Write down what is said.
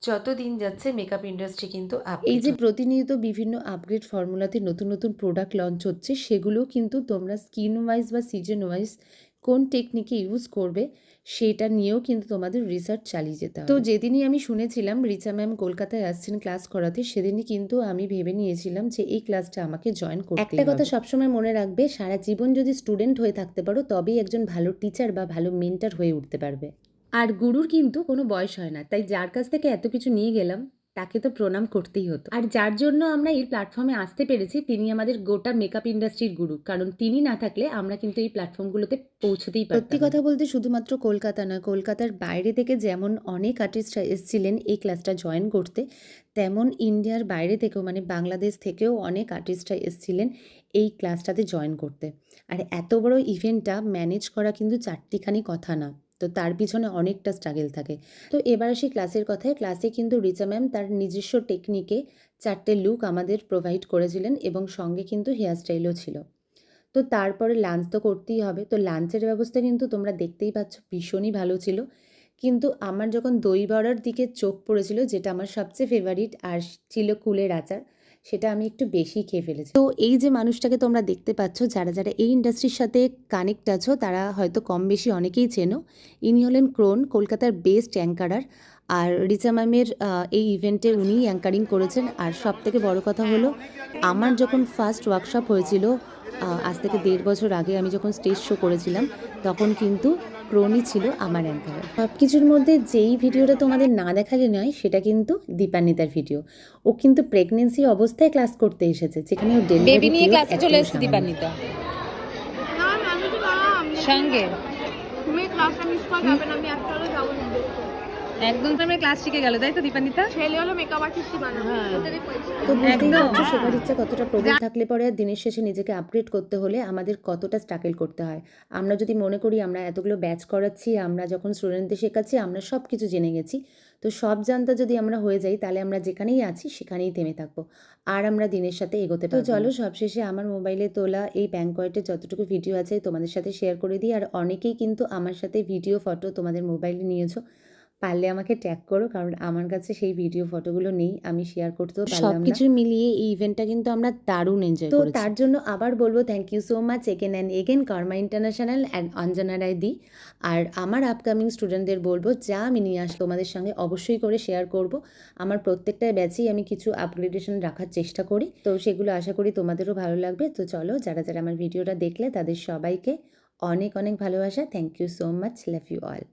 যত দিন যাচ্ছে মেকআপ ইন্ডাস্ট্রি কিন্তু এই আপডেট যে প্রতিনিয়ত বিভিন্ন আপগ্রেড ফর্মুলাতে নতুন নতুন প্রোডাক্ট লঞ্চ হচ্ছে, সেগুলো কিন্তু তোমরা স্কিন ওয়াইজ বা সিজন ওয়াইজ কোন টেকনিকে ইউজ করবে সেটা নিয়েও কিন্তু তোমাদের রিসার্চ চালিয়ে যেতে হবে। তো যেদিনই আমি শুনেছিলাম রিচা ম্যাম কলকাতায় আসছেন ক্লাস করাতে, সেদিনই কিন্তু আমি ভেবে নিয়েছিলাম যে এই ক্লাসটা আমাকে জয়েন করতে হবে। একটা কথা সবসময় মনে রাখবে, সারা জীবন যদি স্টুডেন্ট হয়ে থাকতে পারো তবেই একজন ভালো টিচার বা ভালো মেন্টর হয়ে উঠতে পারবে। আর গুরুর কিন্তু কোনো বয়স হয় না, তাই যার কাছ থেকে এত কিছু নিয়ে গেলাম তাকে তো প্রণাম করতেই হতো। আর যার জন্য আমরা এই প্ল্যাটফর্মে আসতে পেরেছি তিনি আমাদের গোটা মেকআপ ইন্ডাস্ট্রির গুরু, কারণ তিনি না থাকলে আমরা কিন্তু এই প্ল্যাটফর্মগুলোতে পৌঁছতেই পারতাম না। সত্যি কথা বলতে শুধুমাত্র কলকাতা না, কলকাতার বাইরে থেকে যেমন অনেক আর্টিস্টরা এসেছিলেন এই ক্লাসটা জয়েন করতে, তেমন ইন্ডিয়ার বাইরে থেকেও মানে বাংলাদেশ থেকেও অনেক আর্টিস্টরা এসেছিলেন এই ক্লাসটাতে জয়েন করতে। আর এত বড় ইভেন্টটা ম্যানেজ করা কিন্তু চারটিখানি কথা না, তো তার পিছনে অনেকটা স্ট্রাগল থাকে। তো এবার আসি ক্লাসের কথায়। ক্লাসে কিন্তু রিচা ম্যাম তার নিজস্ব টেকনিকে 4টে লুক আমাদের প্রোভাইড করেছিলেন এবং সঙ্গে কিন্তু হেয়ার স্টাইলও ছিল। তো তারপরে লাঞ্চ তো করতেই হবে। তো লাঞ্চের ব্যবস্থা কিন্তু তোমরা দেখতেই পাচ্ছ ভীষণই ভালো ছিল। কিন্তু আমার যখন দই বড়ার দিকে চোখ পড়েছিল, যেটা আমার সবচেয়ে ফেভারিট, আর ছিল কুলের আচার, সেটা আমি একটু বেশি খেয়ে ফেলেছি। তো এই যে মানুষটাকে তোমরা দেখতে পাচ্ছ, যারা যারা এই ইন্ডাস্ট্রির সাথে কানেক্ট আছো তারা হয়তো কম বেশি অনেকেই চেনো। ইনি হলেন ক্রোন, কলকাতার বেস্ট অ্যাঙ্কারার। আর রিচা ম্যামের এই ইভেন্টে উনিই অ্যাঙ্কারিং করেছেন। আর সবথেকে বড় কথা হলো, আমার যখন ফার্স্ট ওয়ার্কশপ হয়েছিল আজ থেকে 1.5 বছর আগে, আমি যখন স্টেজ শো করেছিলাম, তখন কিন্তু ক্রোনই ছিল আমার অ্যাঙ্কারার। সব কিছুর মধ্যে যেই ভিডিওটা তোমাদের না দেখালে নয় সেটা কিন্তু দীপান্বিতার ভিডিও। ও কিন্তু প্রেগনেন্সি অবস্থায় ক্লাস করতে এসেছে, যেখানে ও বেবি ডেলিভারি নিয়ে পিরিয়ড ক্লাসে চলে একদম এসেছে সামান্য। দীপান্বিতা সঙ্গে তুমি ক্লাসটা মিস করা যাবে না, আমি একটাও যাবো না। একদম তুমি ক্লাস শিখে গেল, তাই তো দীপান্বিতা? ছেলে হলো মেকআপ আর্টিস্টই বানাবে, ওদেরই পয়সা। তো বুঝতেই একদম, পারছো শেখার ইচ্ছা কতটা প্রবল থাকলে পরে আর দিনের শেষে নিজেকে আপগ্রেড করতে হলে আমাদের কতটা স্ট্রাগল করতে হয়। আমরা যদি মনে করি আমরা এতগুলো ব্যাচ করাচ্ছি, আমরা যখন স্টুডেন্টদের শেখাচ্ছি আমরা সব কিছু জেনে গেছি, তো সব জানতা যদি আমরা হয়ে যাই তাহলে আমরা যেখানেই আছি সেখানেই থেমে থাকবো, আর আমরা দিনের সাথে এগোতে পারবো না। তো চলো সবশেষে আমার মোবাইলে তোলা এই ব্যাংকয়েটের যতটুকু ভিডিও আছে তোমাদের সাথে শেয়ার করে দিই। আর অনেকেই কিন্তু আমার সাথে ভিডিও ফটো তোমাদের মোবাইলে নিয়েছো, পারলে আমাকে ট্যাগ করো, কারণ আমার কাছে সেই ভিডিও ফটোগুলো নেই, আমি শেয়ার করতেও পারলাম না। সবকিছু মিলিয়ে এই ইভেন্টটা কিন্তু আমরা দারুণ এনজয় করেছি। তো তার জন্য আবার বলবো thank you so much again and again Karma international and Anjana Roy di. আর আমার আপকামিং স্টুডেন্টদের বলবো যা আমি নিয়ে আসি তোমাদের সঙ্গে অবশ্যই করে শেয়ার করব। আমার প্রত্যেকটা ব্যাচেই আমি কিছু আপগ্রেডেশন রাখার চেষ্টা করি, তো সেগুলো আশা করি তোমাদেরও ভালো লাগবে। তো চলো, যারা যারা আমার ভিডিওটা দেখলে তাদের সবাইকে অনেক অনেক ভালোবাসা। Thank you so much, love you all.